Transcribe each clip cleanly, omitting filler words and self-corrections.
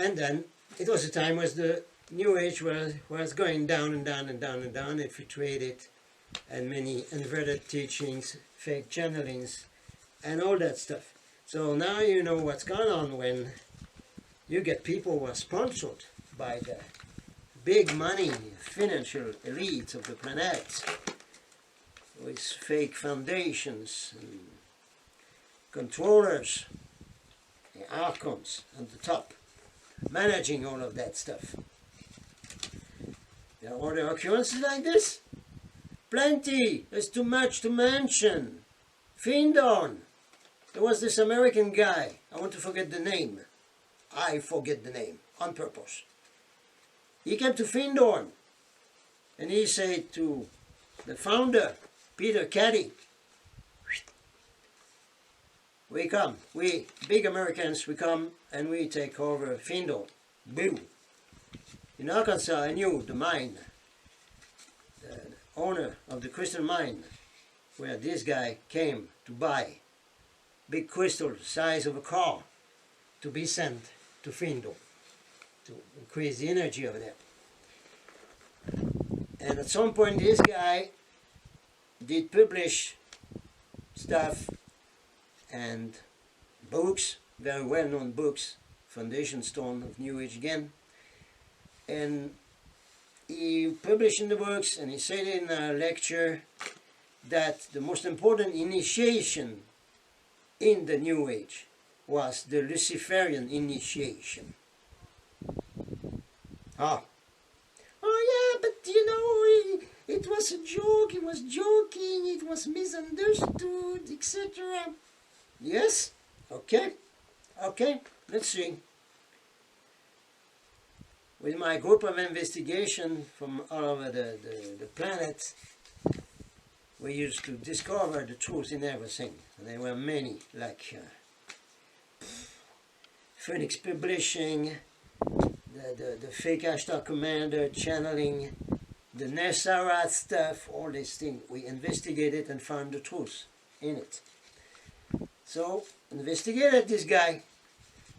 And then it was a time when the New Age was going down and down and down and down, infiltrated, and many inverted teachings, fake channelings, and all that stuff. So now you know what's going on when you get people who are sponsored by the big money financial elites of the planet with fake foundations and controllers, the archons at the top, managing all of that stuff. There are other occurrences like this? Plenty. There's too much to mention. Findon. There was this American guy. I want to forget the name. I forget the name on purpose. He came to Findon and he said to the founder, Peter Caddy, we come, we big Americans, we come and we take over Findon. Boom. In Arkansas, I knew the mine, the owner of the crystal mine, where this guy came to buy big crystal size of a car to be sent to Findon to increase the energy over there. And at some point this guy did publish stuff and books, very well-known books, Foundation Stone of New Age again. And he published in the books and he said in a lecture that the most important initiation in the New Age was the Luciferian initiation. Oh yeah, but you know, it was a joke, he was joking, it was misunderstood, etc. Yes? Okay, let's see. With my group of investigation from all over the planet, we used to discover the truth in everything. And there were many, like Phoenix Publishing, the fake Ashtar Commander channeling, the Nessarat stuff, all these things. We investigated and found the truth in it. So, investigated this guy.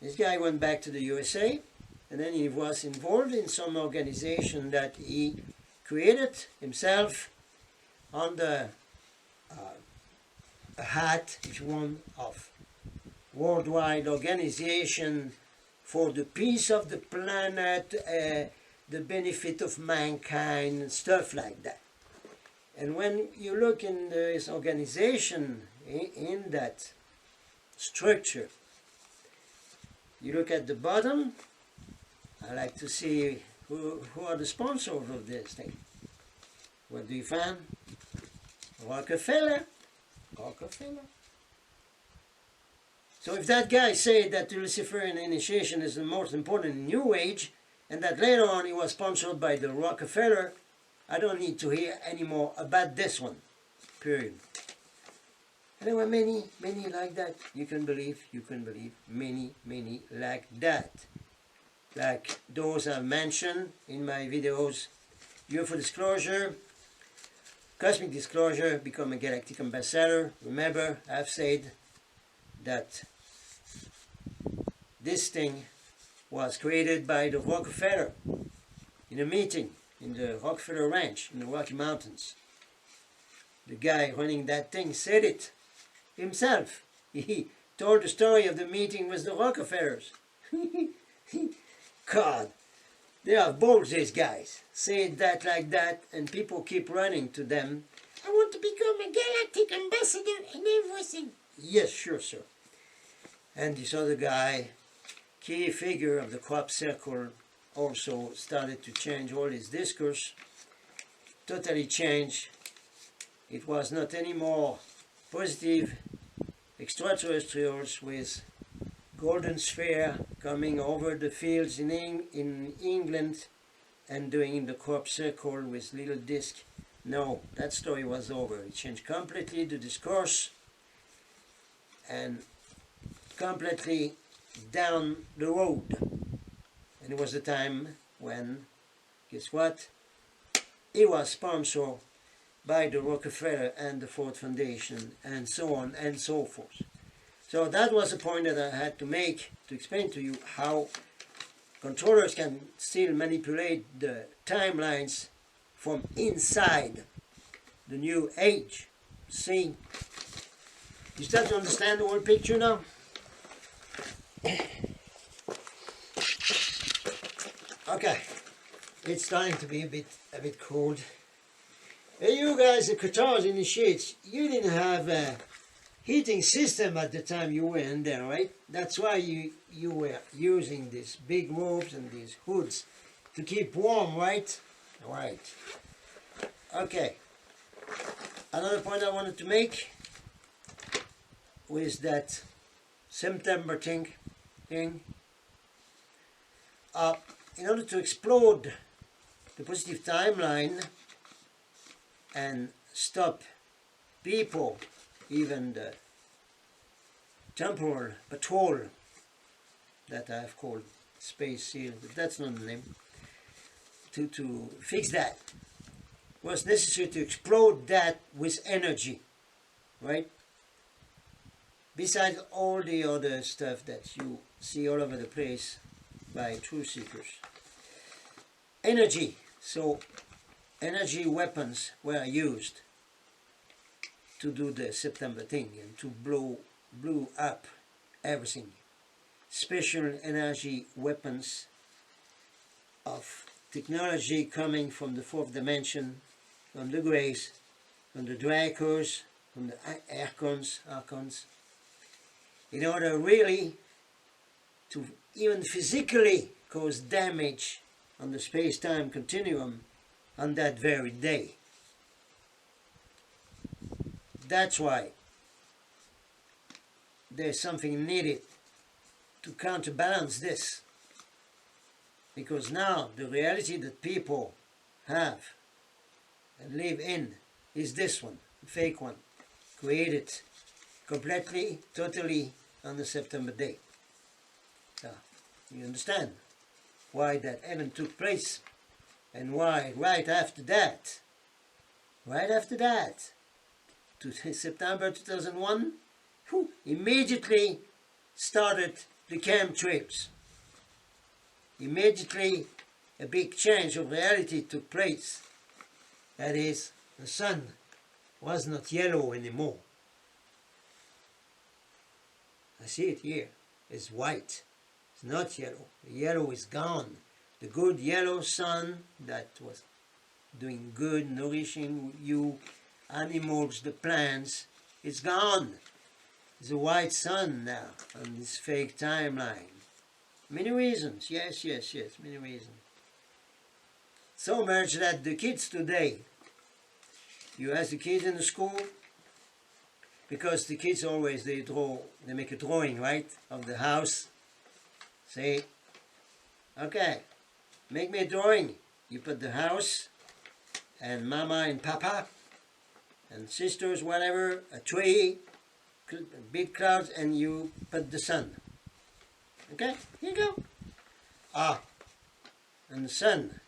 This guy went back to the USA, and then he was involved in some organization that he created himself under a hat, if you want, of worldwide organization for the peace of the planet, the benefit of mankind, and stuff like that. And when you look in this organization, in that structure, you look at the bottom, I like to see who are the sponsors of this thing. What do you find? Rockefeller. So if that guy said that the Luciferian initiation is the most important in New Age, and that later on he was sponsored by the Rockefeller, I don't need to hear any more about this one. Period. And there were many like that. You can believe, many like that. Like those I've mentioned in my videos, UFO Disclosure, Cosmic Disclosure, Become a Galactic Ambassador. Remember, I've said that this thing was created by the Rockefeller in a meeting in the Rockefeller Ranch in the Rocky Mountains. The guy running that thing said it himself. He told the story of the meeting with the Rockefellers. God, they are bold, these guys. Say that like that, and people keep running to them. I want to become a galactic ambassador and everything. Yes, sure, sir. And this other guy, key figure of the crop circle, also started to change all his discourse. Totally changed. It was not anymore positive extraterrestrials with golden sphere coming over the fields in England and doing the crop circle with little disc. No, that story was over. It changed completely the discourse and completely down the road. And it was the time when, guess what? He was sponsored by the Rockefeller and the Ford Foundation and so on and so forth. So that was the point that I had to make to explain to you how controllers can still manipulate the timelines from inside the new age. See? You start to understand the whole picture now? Okay, it's starting to be a bit cold. Hey, you guys, the Qatars initiates, you didn't have a heating system at the time you were in there, right? That's why you were using these big robes and these hoods to keep warm, right? Right. Okay. Another point I wanted to make was that September thing. In order to explode the positive timeline and stop people, even the temporal patrol that I've called Space Seal, but that's not the name, to fix that, was necessary to explode that with energy, right? Besides all the other stuff that you see all over the place by truth seekers. Energy. So energy weapons were used to do the September thing and to blow up everything. Special energy weapons of technology coming from the fourth dimension, from the Greys, from the Dracos, from the Archons, in order really to even physically cause damage on the space-time continuum on that very day. That's why there's something needed to counterbalance this, because now the reality that people have and live in is this one, the fake one, created completely, totally on the September day. So, you understand why that event took place and why right after that, to September 2001, immediately started the chemtrails. Immediately a big change of reality took place. That is, the sun was not yellow anymore. I see it here. It's white. It's not yellow. The yellow is gone. The good yellow sun that was doing good, nourishing you, animals, the plants, it's gone. It's a white sun now on this fake timeline. Many reasons, yes, many reasons. So much that the kids today, you ask the kids in the school, because the kids always, they make a drawing, right, of the house. Say, okay, make me a drawing. You put the house, and mama and papa, and sisters, whatever, a tree, big clouds, and you put the sun. Okay, here you go. And the sun.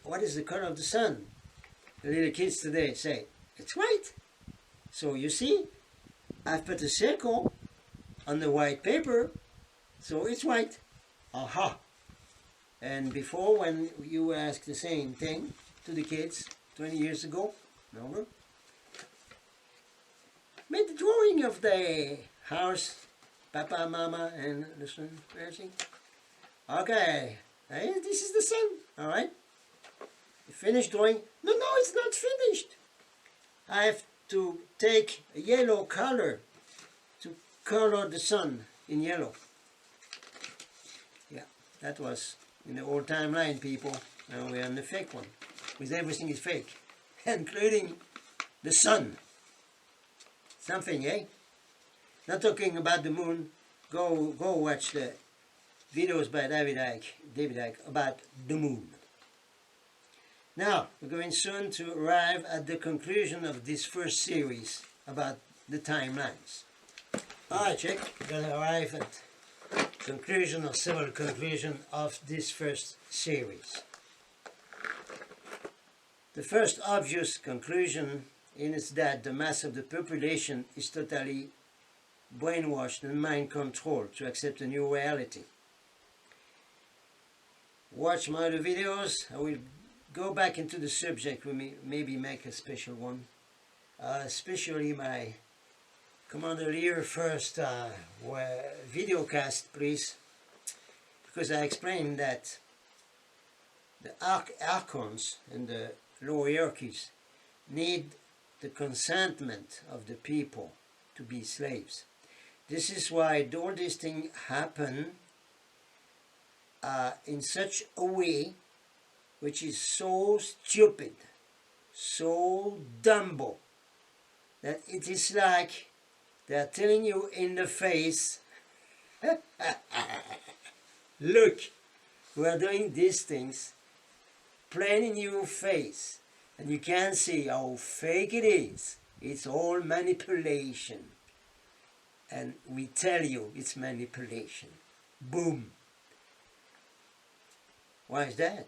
What is the color of the sun? The little kids today say, it's white. So you see, I've put a circle on the white paper, so it's white. Aha. And before, when you asked the same thing to the kids 20 years ago, remember? Made the drawing of the house, Papa, Mama, and the sun, everything. Okay, this is the sun, all right? You finished drawing? No, it's not finished. I have to take a yellow color to color the sun in yellow. Yeah, that was in the old timeline, people. Now we're on the fake one, because everything is fake, including the sun. Something, eh? Not talking about the moon. Go watch the videos by David Icke about the moon. Now, we're going soon to arrive at the conclusion of this first series about the timelines. Alright, check. We're going to arrive at conclusion or several conclusions of this first series. The first obvious conclusion is that the mass of the population is totally brainwashed and mind controlled to accept a new reality. watch my other videos. I will go back into the subject. We maybe make a special one, especially my Cmdr Lyur first video cast, please, because I explained that the archons and the lower hierarchies need the consentment of the people to be slaves. This is why all these things happen in such a way which is so stupid, so dumbo, that it is like they are telling you in the face, look, we are doing these things plain in your face, and you can see how fake it is. It's all manipulation. And we tell you it's manipulation. Boom. Why is that?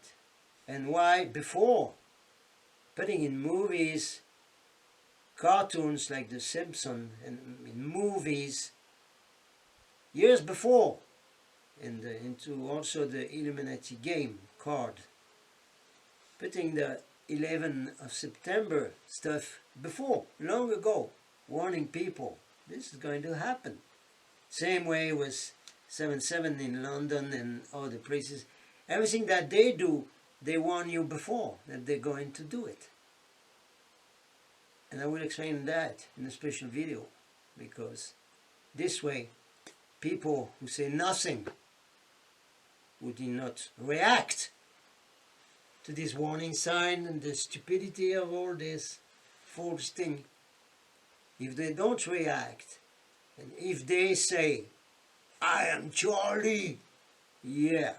And why before putting in movies, cartoons like The Simpsons, and in movies years before, and into also the Illuminati game card, putting the 11th of September stuff before, long ago, warning people this is going to happen. Same way with 7/7 in London and other places. Everything that they do, they warn you before that they're going to do it. And I will explain that in a special video, because this way people who say nothing, who did not react to this warning sign and the stupidity of all this false thing, if they don't react, and if they say, I am Charlie, yeah,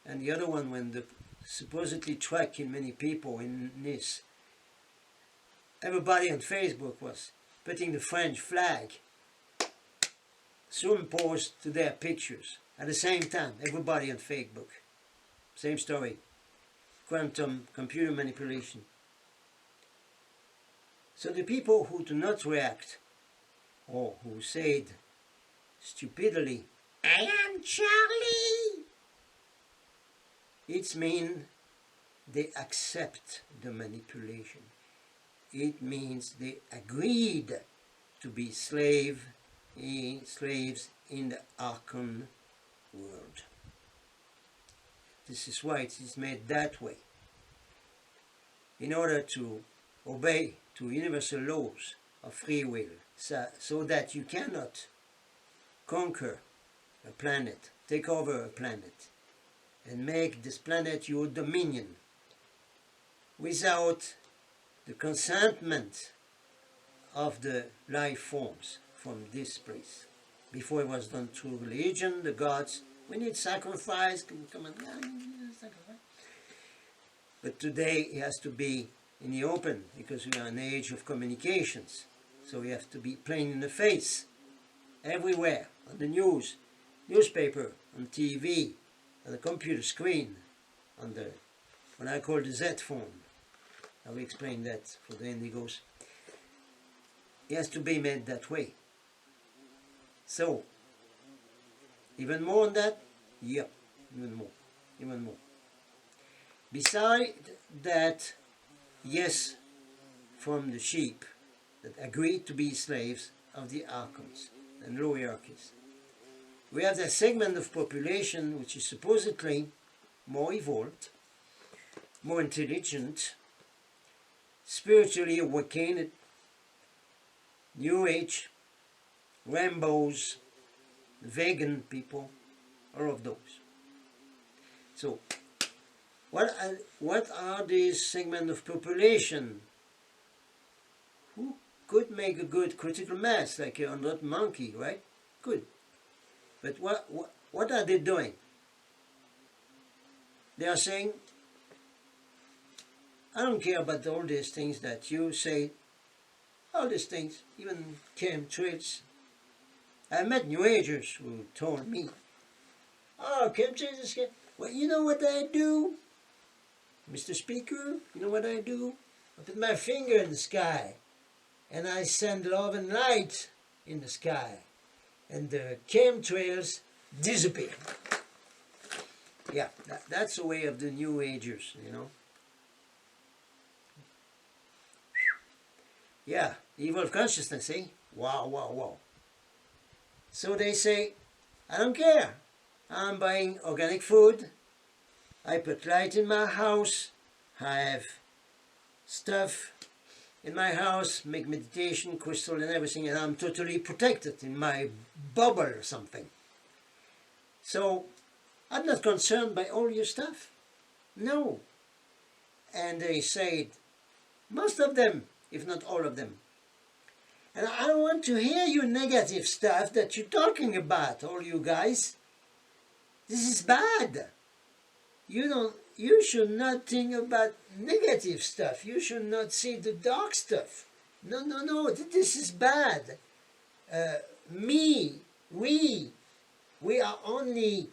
and the other one, when the supposedly tracking many people in Nice, everybody on Facebook was putting the French flag superimposed to their pictures at the same time, everybody on Facebook. Same story. Quantum computer manipulation. So the people who do not react, or who said stupidly, I am Charlie, it means they accept the manipulation. It means they agreed to be slaves in the Archon world. This is why it is made that way, in order to obey to universal laws of free will, so that you cannot conquer a planet, take over a planet, and make this planet your dominion without the consentment of the life forms from this place. Before it was done through religion, the gods, we need sacrifice, come on, sacrifice. But today it has to be in the open, because we are in an age of communications. So we have to be plain in the face, everywhere, on the news, newspaper, on TV, on the computer screen, on the, what I call the Z phone. I will explain that for the indigos. It has to be made that way. So, even more on that? Yeah, even more. Beside that, yes, from the sheep that agreed to be slaves of the archons and low hierarchies, we have that segment of population which is supposedly more evolved, more intelligent, spiritually awakened, New Age, Rambos, vegan people, all of those. So, what are these segments of population who could make a good critical mass, like a 100 monkey, right? Good. But what are they doing? They are saying, I don't care about all these things that you say, all these things, even chemtrails. I met New Agers who told me, oh, chemtrails is, well, you know what I do, Mr. Speaker? You know what I do? I put my finger in the sky, and I send love and light in the sky, and the chemtrails disappear. Yeah, that's the way of the New Agers, you know. Yeah, evil consciousness, eh? Wow, wow, wow. So they say, I don't care. I'm buying organic food. I put light in my house. I have stuff in my house, make meditation, crystal and everything, and I'm totally protected in my bubble or something. So I'm not concerned by all your stuff. No. And they said, most of them, if not all of them. And I don't want to hear your negative stuff that you're talking about, all you guys. This is bad. You should not think about negative stuff. You should not see the dark stuff. No, no, no, this is bad. We are only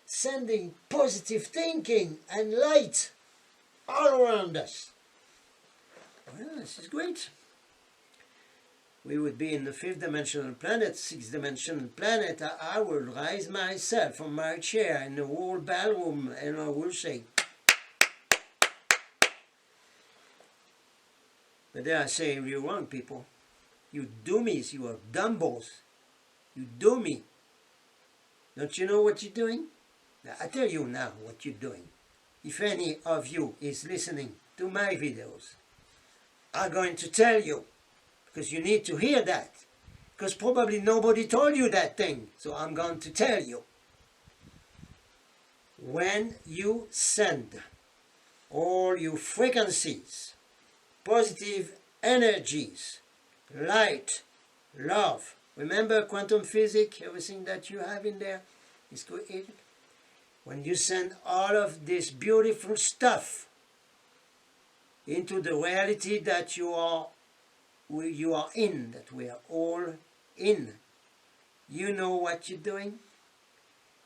sending positive thinking and light all around us. Well, this is great. We would be in the 5th dimensional planet, 6th dimensional planet. I will rise myself from my chair in the whole ballroom and I will say, but there I say, you're wrong, people. You dummies, you are dumbos. You dummy. Don't you know what you're doing? Now, I tell you now what you're doing. If any of you is listening to my videos, I'm going to tell you, because you need to hear that, because probably nobody told you that thing, so I'm going to tell you. When you send all your frequencies, positive energies, light, love, remember quantum physics, everything that you have in there is created. When you send all of this beautiful stuff into the reality that you are in, that we are all in, you know what you're doing?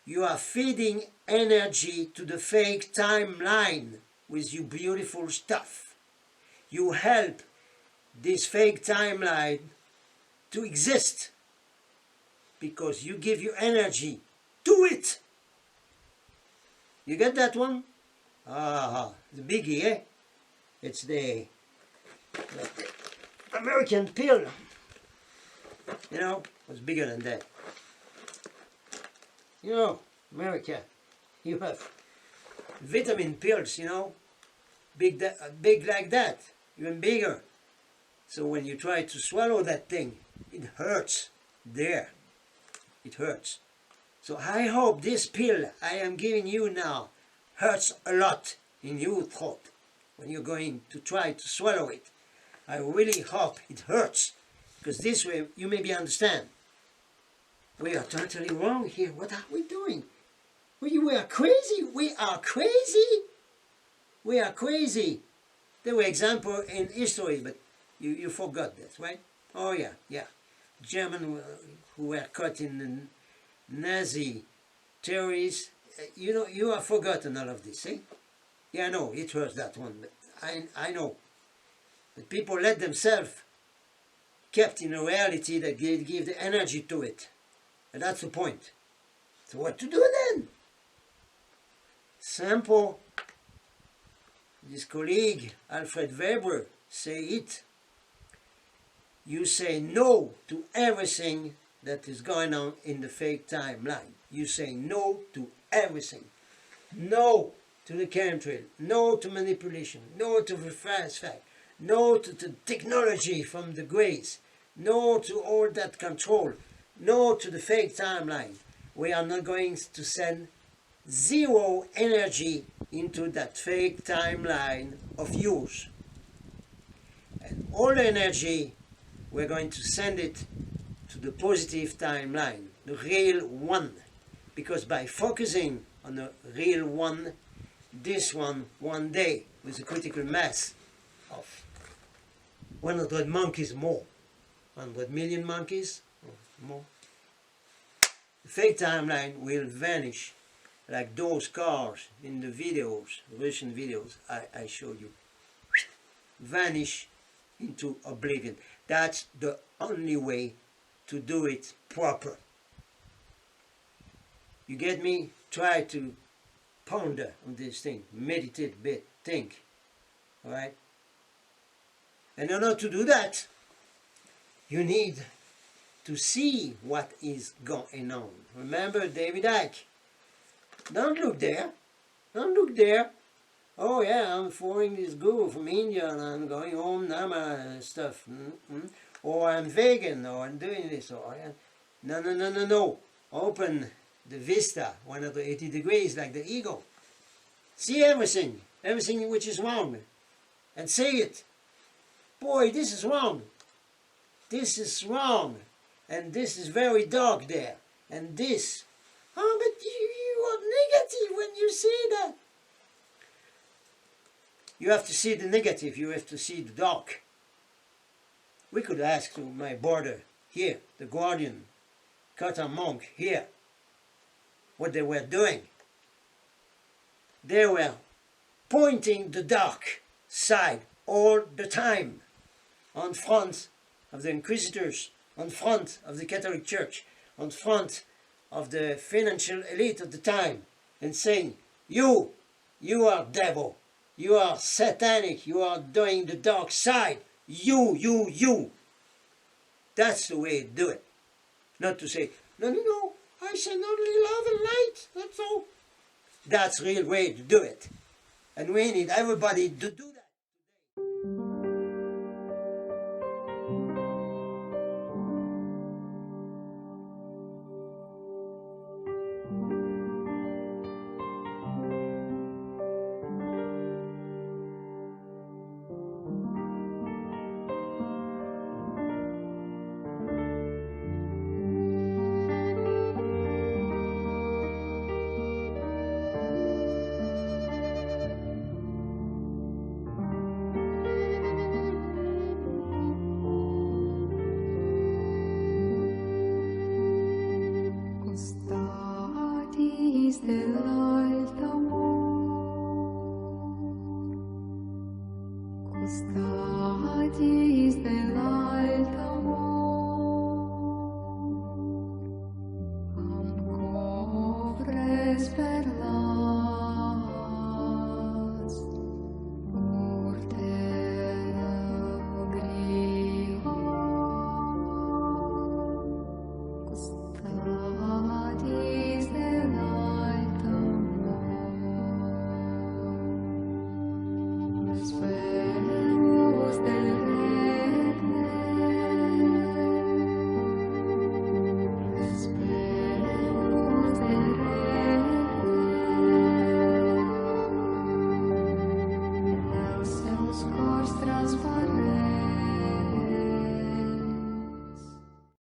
You are feeding energy to the fake timeline with your beautiful stuff. You help this fake timeline to exist because you give your energy to it. You get that one? Ah, the biggie, eh? It's the American pill. You know, it's bigger than that. You know, America, you have vitamin pills, you know, big like that, even bigger. So when you try to swallow that thing, it hurts there. It hurts. So I hope this pill I am giving you now hurts a lot in your throat when you're going to try to swallow it. I really hope it hurts, because this way you maybe understand. We are totally wrong here. What are we doing? We are crazy. We are crazy. We are crazy. There were examples in history, but you forgot that, right? Oh yeah, yeah. German who were caught in the Nazi terrorists. You know, you have forgotten all of this, eh? Yeah, no, it was that one, but I know. But people let themselves kept in a reality that give the energy to it. And that's the point. So what to do then? Simple. This colleague, Alfred Weber, say it. You say no to everything that is going on in the fake timeline. You say no to everything. No to the chemtrail. No to manipulation. No to the false fact. No to the technology from the Greys. No to all that control. No to the fake timeline. We are not going to send zero energy into that fake timeline of yours. And all the energy, we're going to send it to the positive timeline, the real one. Because by focusing on the real one, this one day, with a critical mass of 100 monkeys more, 100 million monkeys more, the fake timeline will vanish like those cars in the videos, Russian videos I showed you. Vanish into oblivion. That's the only way to do it proper. You get me? try to ponder on this thing, meditate a bit, think, all right? And in order to do that, you need to see what is going on. Remember David Icke. Don't look there. Don't look there. Oh yeah, I'm following this guru from India and I'm going home Nama stuff. Or I'm vegan, or I'm doing this, or no. Open the vista 180 degrees like the eagle. See everything which is wrong, and say it. Boy, this is wrong. This is wrong. And this is very dark there. And this. Oh, but you are negative when you say that. You have to see the negative. You have to see the dark. We could ask to my brother here, the guardian, Kata monk here, what they were doing. They were pointing the dark side all the time, on front of the inquisitors, on front of the Catholic Church, on front of the financial elite at the time, and saying, you are devil, you are satanic, you are doing the dark side, you. That's the way to do it. Not to say, no, I shall only love and light, that's all. That's the real way to do it. And we need everybody to do that. Dell'alto amor,